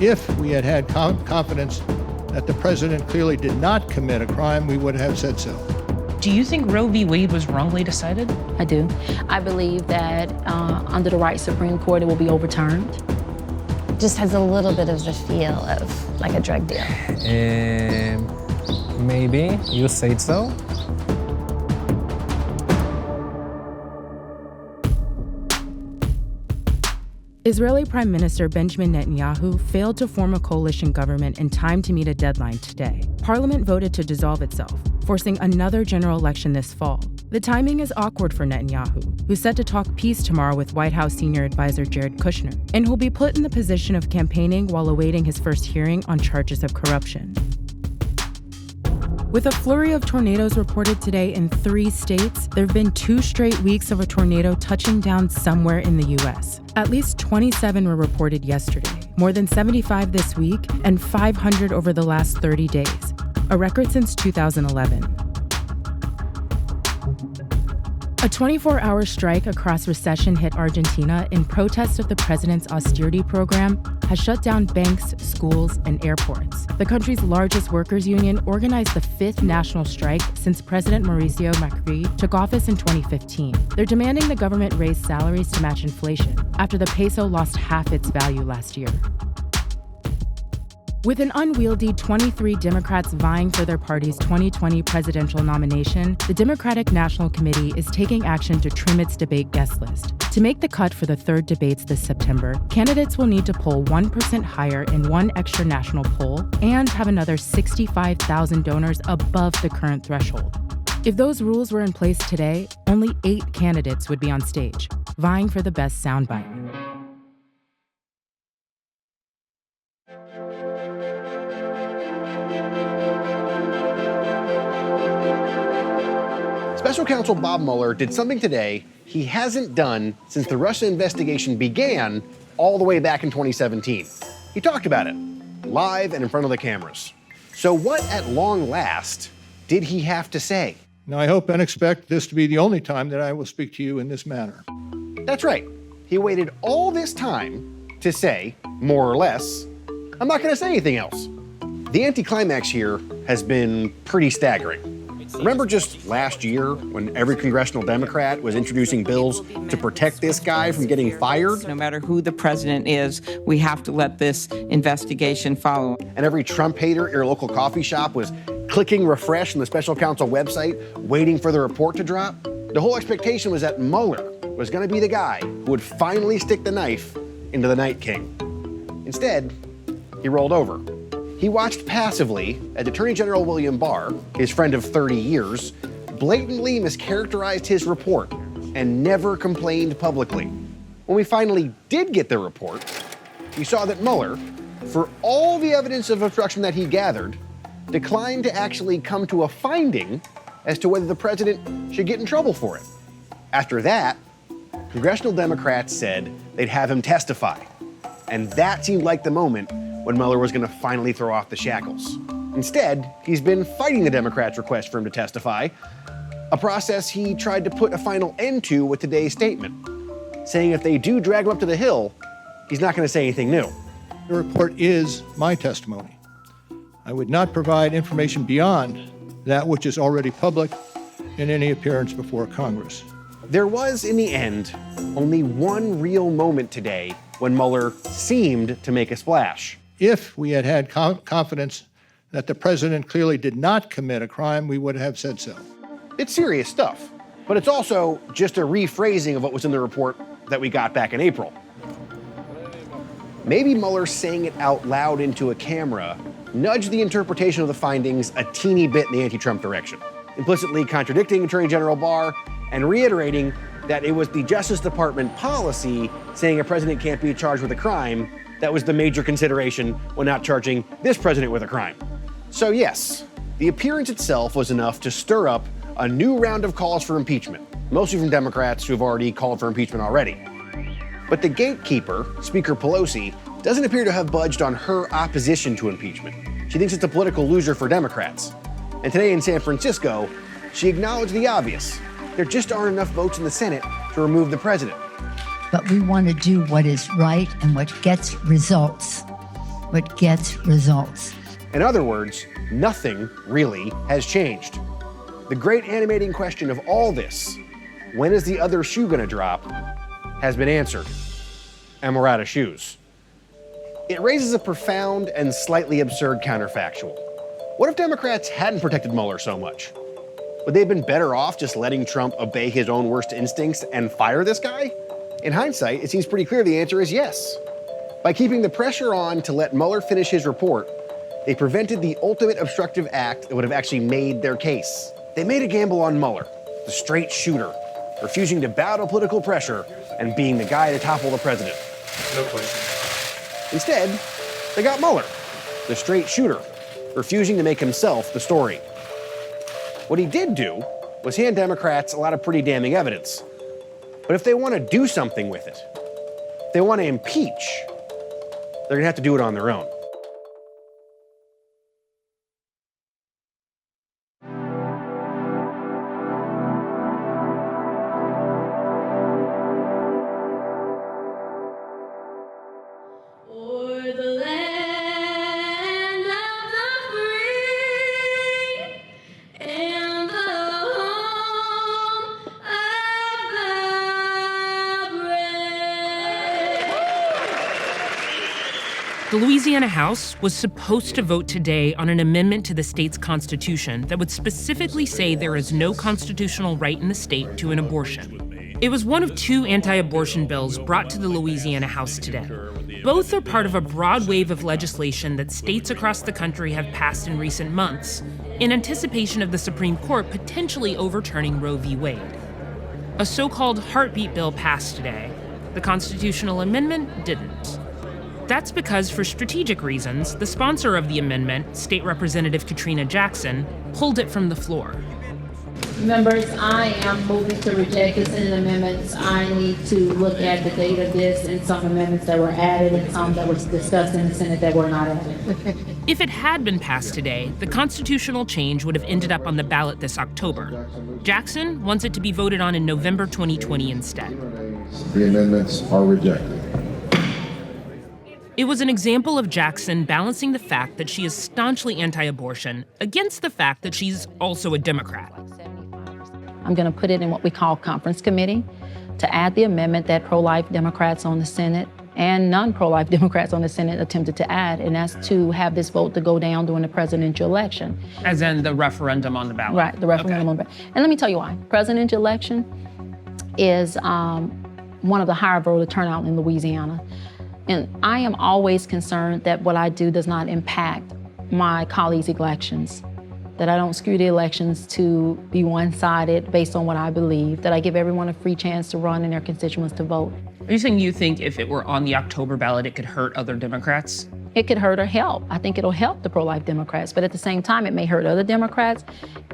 If we had had confidence that the president clearly did not commit a crime, we would have said so. Do you think Roe v. Wade was wrongly decided? I do. I believe that under the right Supreme Court, it will be overturned. Just has a little bit of the feel of like a drug deal. Maybe you say so. Israeli Prime Minister Benjamin Netanyahu failed to form a coalition government in time to meet a deadline today. Parliament voted to dissolve itself, forcing another general election this fall. The timing is awkward for Netanyahu, who's set to talk peace tomorrow with White House senior advisor Jared Kushner, and who'll be put in the position of campaigning while awaiting his first hearing on charges of corruption. With a flurry of tornadoes reported today in 3 states, there have been 2 straight weeks of a tornado touching down somewhere in the U.S. At least 27 were reported yesterday, more than 75 this week, and 500 over the last 30 days, a record since 2011. A 24-hour strike across recession-hit Argentina in protest of the president's austerity program has shut down banks, schools, and airports. The country's largest workers' union organized the 5th national strike since President Mauricio Macri took office in 2015. They're demanding the government raise salaries to match inflation after the peso lost half its value last year. With an unwieldy 23 Democrats vying for their party's 2020 presidential nomination, the Democratic National Committee is taking action to trim its debate guest list. To make the cut for the 3rd debates this September, candidates will need to poll 1% higher in one extra national poll and have another 65,000 donors above the current threshold. If those rules were in place today, only 8 candidates would be on stage, vying for the best soundbite. Special Counsel Bob Mueller did something today he hasn't done since the Russia investigation began all the way back in 2017. He talked about it, live and in front of the cameras. So what, at long last, did he have to say? Now, I hope and expect this to be the only time that I will speak to you in this manner. That's right. He waited all this time to say, more or less, I'm not going to say anything else. The anticlimax here has been pretty staggering. Remember just last year when every congressional Democrat was introducing bills to protect this guy from getting fired? No matter who the president is, we have to let this investigation follow. And every Trump hater at your local coffee shop was clicking refresh on the special counsel website, waiting for the report to drop? The whole expectation was that Mueller was going to be the guy who would finally stick the knife into the Night King. Instead, he rolled over. He watched passively as Attorney General William Barr, his friend of 30 years, blatantly mischaracterized his report and never complained publicly. When we finally did get the report, we saw that Mueller, for all the evidence of obstruction that he gathered, declined to actually come to a finding as to whether the president should get in trouble for it. After that, congressional Democrats said they'd have him testify. And that seemed like the moment when Mueller was going to finally throw off the shackles. Instead, he's been fighting the Democrats' request for him to testify, a process he tried to put a final end to with today's statement, saying if they do drag him up to the Hill, he's not going to say anything new. The report is my testimony. I would not provide information beyond that which is already public in any appearance before Congress. There was, in the end, only one real moment today when Mueller seemed to make a splash. If we had had confidence that the president clearly did not commit a crime, we would have said so. It's serious stuff, but it's also just a rephrasing of what was in the report that we got back in April. Maybe Mueller saying it out loud into a camera nudged the interpretation of the findings a teeny bit in the anti-Trump direction, implicitly contradicting Attorney General Barr and reiterating that it was the Justice Department policy saying a president can't be charged with a crime that was the major consideration when not charging this president with a crime. So yes, the appearance itself was enough to stir up a new round of calls for impeachment, mostly from Democrats who have already called for impeachment already. But the gatekeeper, Speaker Pelosi, doesn't appear to have budged on her opposition to impeachment. She thinks it's a political loser for Democrats. And today in San Francisco, she acknowledged the obvious. There just aren't enough votes in the Senate to remove the president. But we want to do what is right and what gets results. but gets results. In other words, nothing really has changed. The great animating question of all this, when is the other shoe gonna drop, has been answered. And we're out of shoes. It raises a profound and slightly absurd counterfactual. What if Democrats hadn't protected Mueller so much? Would they have been better off just letting Trump obey his own worst instincts and fire this guy? In hindsight, it seems pretty clear the answer is yes. By keeping the pressure on to let Mueller finish his report, they prevented the ultimate obstructive act that would have actually made their case. They made a gamble on Mueller, the straight shooter, refusing to bow to political pressure and being the guy to topple the president. No question. Instead, they got Mueller, the straight shooter, refusing to make himself the story. What he did do was hand Democrats a lot of pretty damning evidence. But if they want to do something with it, if they want to impeach, they're going to have to do it on their own. The Louisiana House was supposed to vote today on an amendment to the state's constitution that would specifically say there is no constitutional right in the state to an abortion. It was one of two anti-abortion bills brought to the Louisiana House today. Both are part of a broad wave of legislation that states across the country have passed in recent months, in anticipation of the Supreme Court potentially overturning Roe v. Wade. A so-called heartbeat bill passed today. The constitutional amendment didn't. That's because, for strategic reasons, the sponsor of the amendment, State Representative Katrina Jackson, pulled it from the floor. Members, I am moving to reject the Senate amendments. I need to look at the date of this and some amendments that were added and some that were discussed in the Senate that were not added. If it had been passed today, the constitutional change would have ended up on the ballot this October. Jackson wants it to be voted on in November 2020 instead. The amendments are rejected. It was an example of Jackson balancing the fact that she is staunchly anti-abortion against the fact that she's also a Democrat. I'm going to put it in what we call conference committee to add the amendment that pro-life Democrats on the Senate and non-pro-life Democrats on the Senate attempted to add, and that's to have this vote to go down during the presidential election. As in the referendum on the ballot? Right, the referendum on the ballot. And let me tell you why. Presidential election is one of the higher voter turnout in Louisiana. And I am always concerned that what I do does not impact my colleagues' elections, that I don't skew the elections to be one-sided based on what I believe, that I give everyone a free chance to run and their constituents to vote. Are you saying you think if it were on the October ballot, it could hurt other Democrats? It could hurt or help. I think it'll help the pro-life Democrats, but at the same time, it may hurt other Democrats,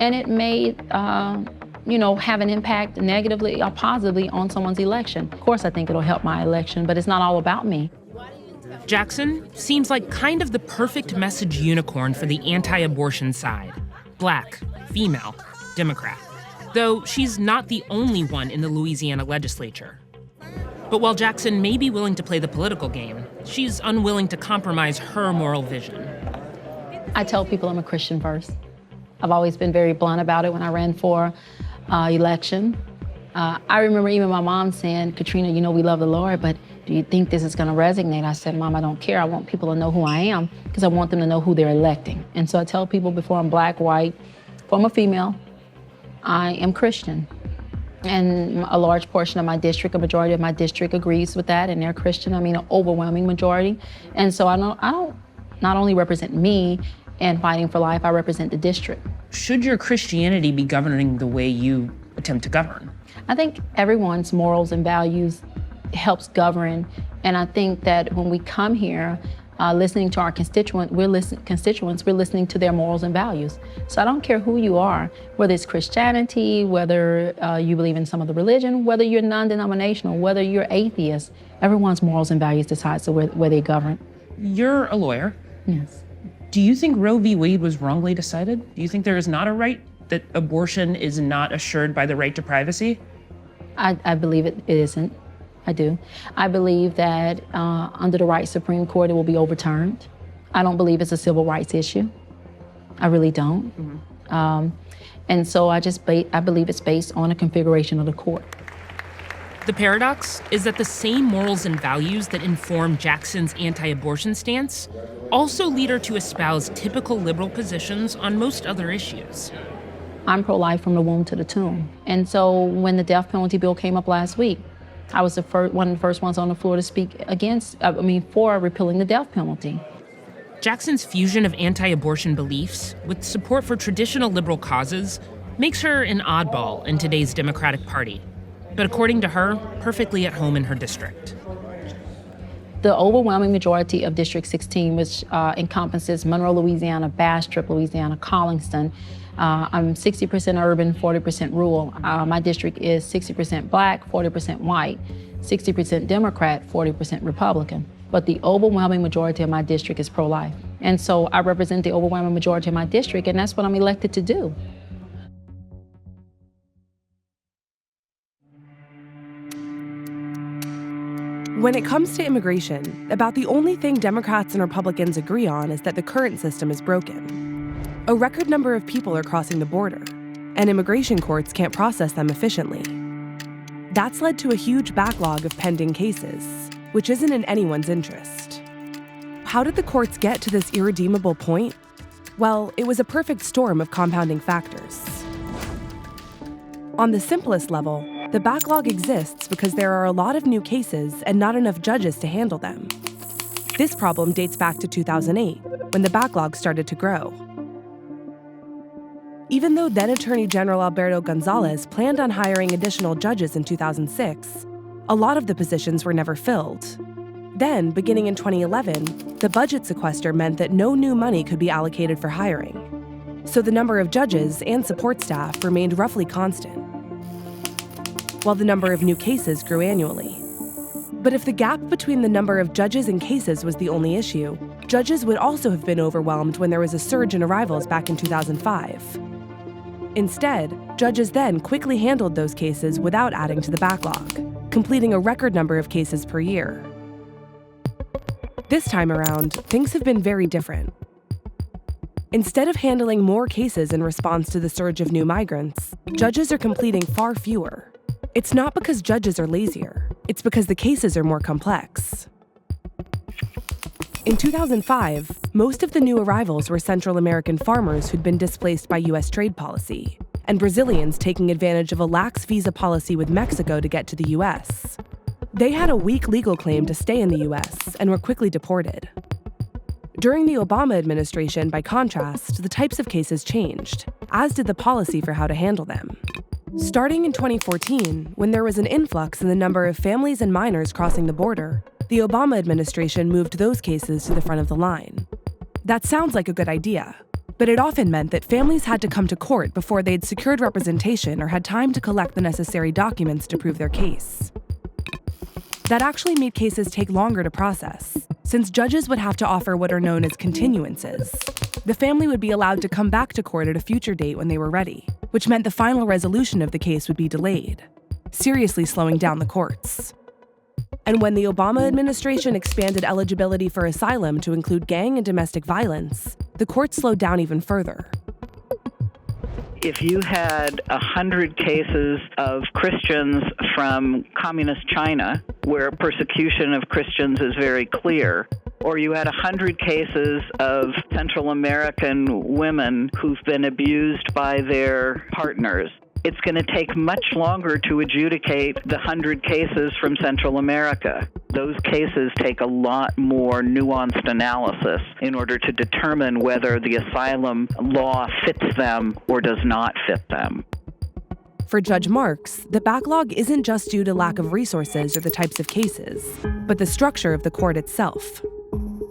and it may have an impact negatively or positively on someone's election. Of course, I think it'll help my election, but it's not all about me. Jackson seems like kind of the perfect message unicorn for the anti-abortion side. Black, female, Democrat. Though she's not the only one in the Louisiana legislature. But while Jackson may be willing to play the political game, she's unwilling to compromise her moral vision. I tell people I'm a Christian first. I've always been very blunt about it when I ran for election. I remember even my mom saying, Katrina, we love the Lord, but do you think this is going to resonate? I said, Mom, I don't care. I want people to know who I am because I want them to know who they're electing. And so I tell people before I'm black, white, before I'm a female, I am Christian. And a large portion of my district, a majority of my district agrees with that, and they're Christian. I mean, an overwhelming majority. And so I don't not only represent me and fighting for life, I represent the district. Should your Christianity be governing the way you attempt to govern? I think everyone's morals and values helps govern, and I think that when we come here listening to our constituents, we're listening to their morals and values. So I don't care who you are, whether it's Christianity, whether you believe in some other religion, whether you're non-denominational, whether you're atheist, everyone's morals and values decides where they govern. You're a lawyer. Yes. Do you think Roe v. Wade was wrongly decided? Do you think there is not a right, that abortion is not assured by the right to privacy? I believe it isn't. I do. I believe that under the right Supreme Court, it will be overturned. I don't believe it's a civil rights issue. I really don't. And so I believe it's based on a configuration of the court. The paradox is that the same morals and values that inform Jackson's anti-abortion stance also lead her to espouse typical liberal positions on most other issues. I'm pro-life from the womb to the tomb. And so when the death penalty bill came up last week, I was one of the first ones on the floor to speak for repealing the death penalty. Jackson's fusion of anti-abortion beliefs with support for traditional liberal causes makes her an oddball in today's Democratic Party, but according to her, perfectly at home in her district. The overwhelming majority of District 16, which encompasses Monroe, Louisiana, Bastrop, Louisiana, Collingston, I'm 60% urban, 40% rural. My district is 60% black, 40% white, 60% Democrat, 40% Republican. But the overwhelming majority of my district is pro-life. And so I represent the overwhelming majority of my district, and that's what I'm elected to do. When it comes to immigration, about the only thing Democrats and Republicans agree on is that the current system is broken. A record number of people are crossing the border, and immigration courts can't process them efficiently. That's led to a huge backlog of pending cases, which isn't in anyone's interest. How did the courts get to this irredeemable point? Well, it was a perfect storm of compounding factors. On the simplest level, the backlog exists because there are a lot of new cases and not enough judges to handle them. This problem dates back to 2008, when the backlog started to grow. Even though then Attorney General Alberto Gonzales planned on hiring additional judges in 2006, a lot of the positions were never filled. Then, beginning in 2011, the budget sequester meant that no new money could be allocated for hiring. So the number of judges and support staff remained roughly constant, while the number of new cases grew annually. But if the gap between the number of judges and cases was the only issue, judges would also have been overwhelmed when there was a surge in arrivals back in 2005. Instead, judges then quickly handled those cases without adding to the backlog, completing a record number of cases per year. This time around, things have been very different. Instead of handling more cases in response to the surge of new migrants, judges are completing far fewer. It's not because judges are lazier, it's because the cases are more complex. In 2005, most of the new arrivals were Central American farmers who'd been displaced by U.S. trade policy, and Brazilians taking advantage of a lax visa policy with Mexico to get to the U.S. They had a weak legal claim to stay in the U.S. and were quickly deported. During the Obama administration, by contrast, the types of cases changed, as did the policy for how to handle them. Starting in 2014, when there was an influx in the number of families and minors crossing the border, the Obama administration moved those cases to the front of the line. That sounds like a good idea, but it often meant that families had to come to court before they'd secured representation or had time to collect the necessary documents to prove their case. That actually made cases take longer to process, since judges would have to offer what are known as continuances. The family would be allowed to come back to court at a future date when they were ready, which meant the final resolution of the case would be delayed, seriously slowing down the courts. And when the Obama administration expanded eligibility for asylum to include gang and domestic violence, the courts slowed down even further. If you had 100 cases of Christians from communist China, where persecution of Christians is very clear, or you had 100 cases of Central American women who've been abused by their partners, it's going to take much longer to adjudicate the 100 cases from Central America. Those cases take a lot more nuanced analysis in order to determine whether the asylum law fits them or does not fit them. For Judge Marks, the backlog isn't just due to lack of resources or the types of cases, but the structure of the court itself.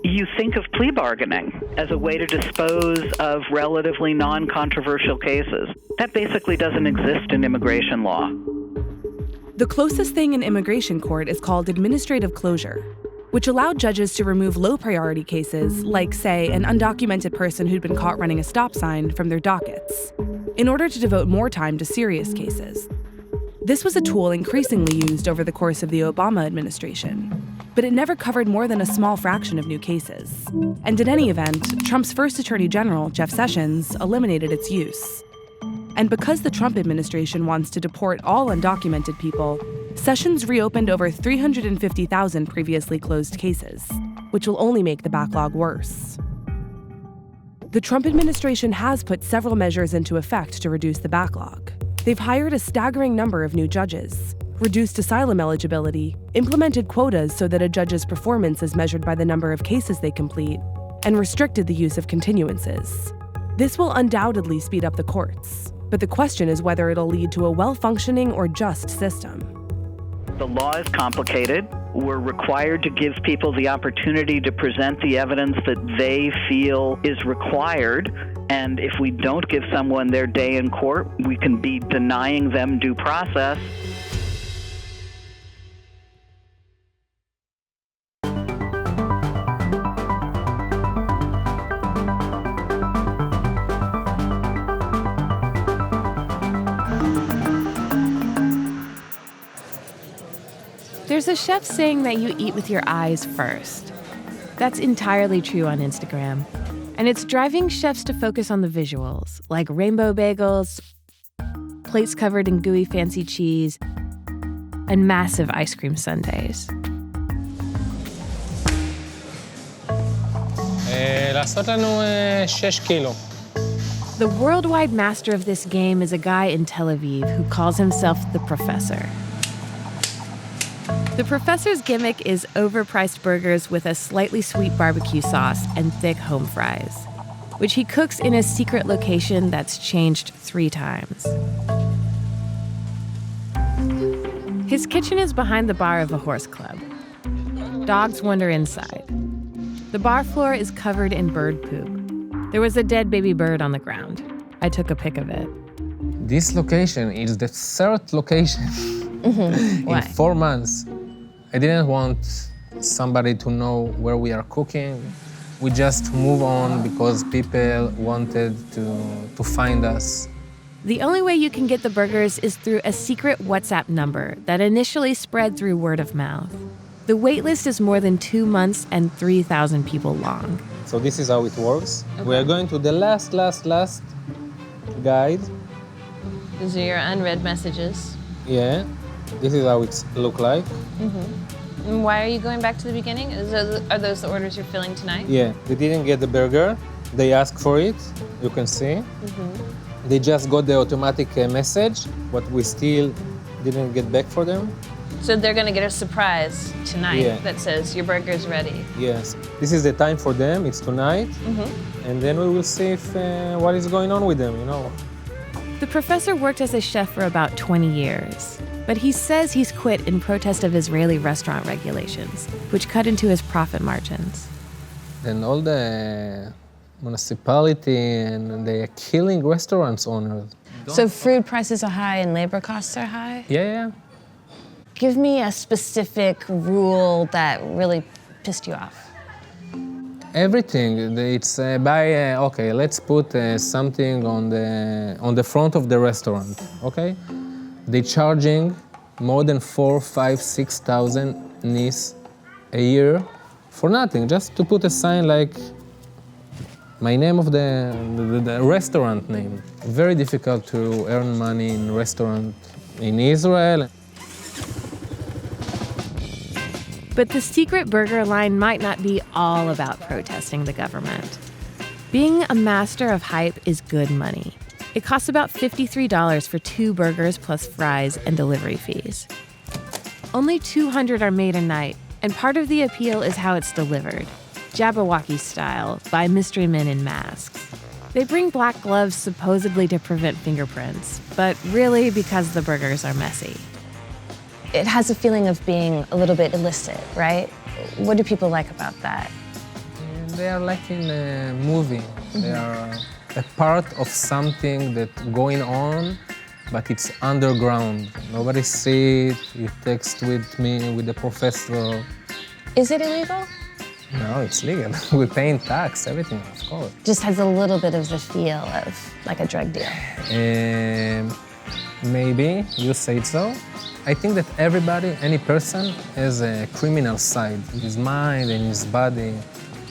You think of plea bargaining as a way to dispose of relatively non-controversial cases. That basically doesn't exist in immigration law. The closest thing in immigration court is called administrative closure, which allowed judges to remove low-priority cases, like, say, an undocumented person who'd been caught running a stop sign, from their dockets, in order to devote more time to serious cases. This was a tool increasingly used over the course of the Obama administration. but it never covered more than a small fraction of new cases. And in any event, Trump's first Attorney General, Jeff Sessions, eliminated its use. And because the Trump administration wants to deport all undocumented people, Sessions reopened over 350,000 previously closed cases, which will only make the backlog worse. The Trump administration has put several measures into effect to reduce the backlog. They've hired a staggering number of new judges, reduced asylum eligibility, implemented quotas so that a judge's performance is measured by the number of cases they complete, and restricted the use of continuances. This will undoubtedly speed up the courts, but the question is whether it'll lead to a well-functioning or just system. The law is complicated. We're required to give people the opportunity to present the evidence that they feel is required. And if we don't give someone their day in court, we can be denying them due process. There's a chef saying that you eat with your eyes first. That's entirely true on Instagram. And it's driving chefs to focus on the visuals, like rainbow bagels, plates covered in gooey fancy cheese, and massive ice cream sundaes. לעשות לנו 6 קילו. The worldwide master of this game is a guy in Tel Aviv who calls himself the Professor. The Professor's gimmick is overpriced burgers with a slightly sweet barbecue sauce and thick home fries, which he cooks in a secret location that's changed 3 times. His kitchen is behind the bar of a horse club. Dogs wander inside. The bar floor is covered in bird poop. There was a dead baby bird on the ground. I took a pic of it. This location is the 3rd location in 4 months. I didn't want somebody to know where we are cooking. We just move on because people wanted to find us. The only way you can get the burgers is through a secret WhatsApp number that initially spread through word of mouth. The wait list is more than 2 months and 3,000 people long. So this is how it works. Okay. We are going to the last guide. These are your unread messages. Yeah, this is how it look like. And why are you going back to the beginning? Are those the orders you're filling tonight? Yeah, they didn't get the burger. They asked for it, you can see. They just got the automatic message, but we still didn't get back for them. So they're gonna get a surprise tonight that says your burger's ready. Yes, this is the time for them, it's tonight. And then we will see if what is going on with them, you know. The Professor worked as a chef for about 20 years, but he says he's quit in protest of Israeli restaurant regulations, which cut into his profit margins. Then all the municipality and they are killing restaurants owners. So food prices are high and labor costs are high? Yeah. Give me a specific rule that really pissed you off. Everything. It's okay, let's put something on the front of the restaurant, okay? They're charging more than 4,000, 5,000, 6,000 nis a year for nothing, just to put a sign like my name of the restaurant name. Very difficult to earn money in restaurant in Israel. But the secret burger line might not be all about protesting the government. Being a master of hype is good money. It costs about $53 for 2 burgers plus fries and delivery fees. Only 200 are made a night, and part of the appeal is how it's delivered, Jabberwocky style, by mystery men in masks. They bring black gloves supposedly to prevent fingerprints, but really because the burgers are messy. It has a feeling of being a little bit illicit, right? What do people like about that? They are like in a movie. They are a part of something that's going on, but it's underground. Nobody sees it. You text with me, with the professor. Is it illegal? No, it's legal. We're paying tax, everything, of course. Just has a little bit of the feel of like a drug deal. Maybe, you say so. I think that everybody, any person, has a criminal side, his mind and his body.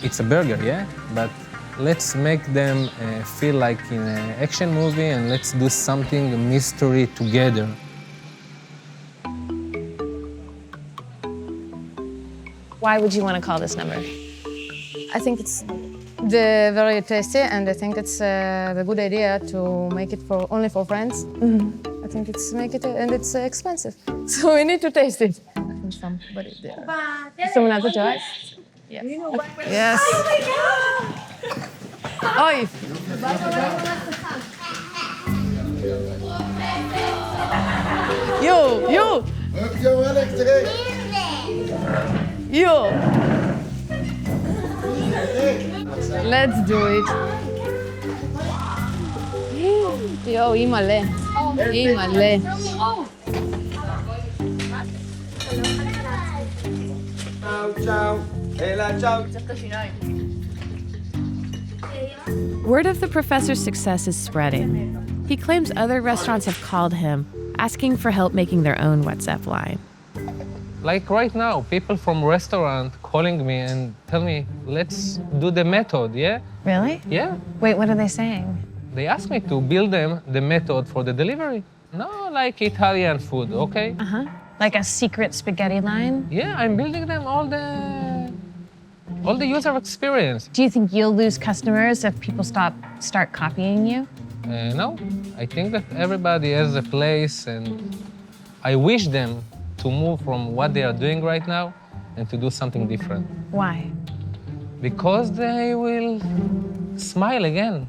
It's a burger, yeah? But let's make them feel like in an action movie, and let's do something, a mystery together. Why would you want to call this number? I think it's very tasty, and I think it's a good idea to make it for only for friends. I think and it's expensive, so we need to taste it. Somebody there. Someone has a choice. Yes. Yes. Oi. You. You. Let's do it. Yo, imale. Imale. Word of the professor's success is spreading. He claims other restaurants have called him, asking for help making their own WhatsApp line. Like right now, people from restaurant calling me and tell me, let's do the method, yeah? Really? Yeah. Wait, what are they saying? They asked me to build them the method for the delivery. No, like Italian food, okay? Like a secret spaghetti line? Yeah, I'm building them all the user experience. Do you think you'll lose customers if people start copying you? No, I think that everybody has a place, and I wish them to move from what they are doing right now and to do something different. Why? Because they will smile again.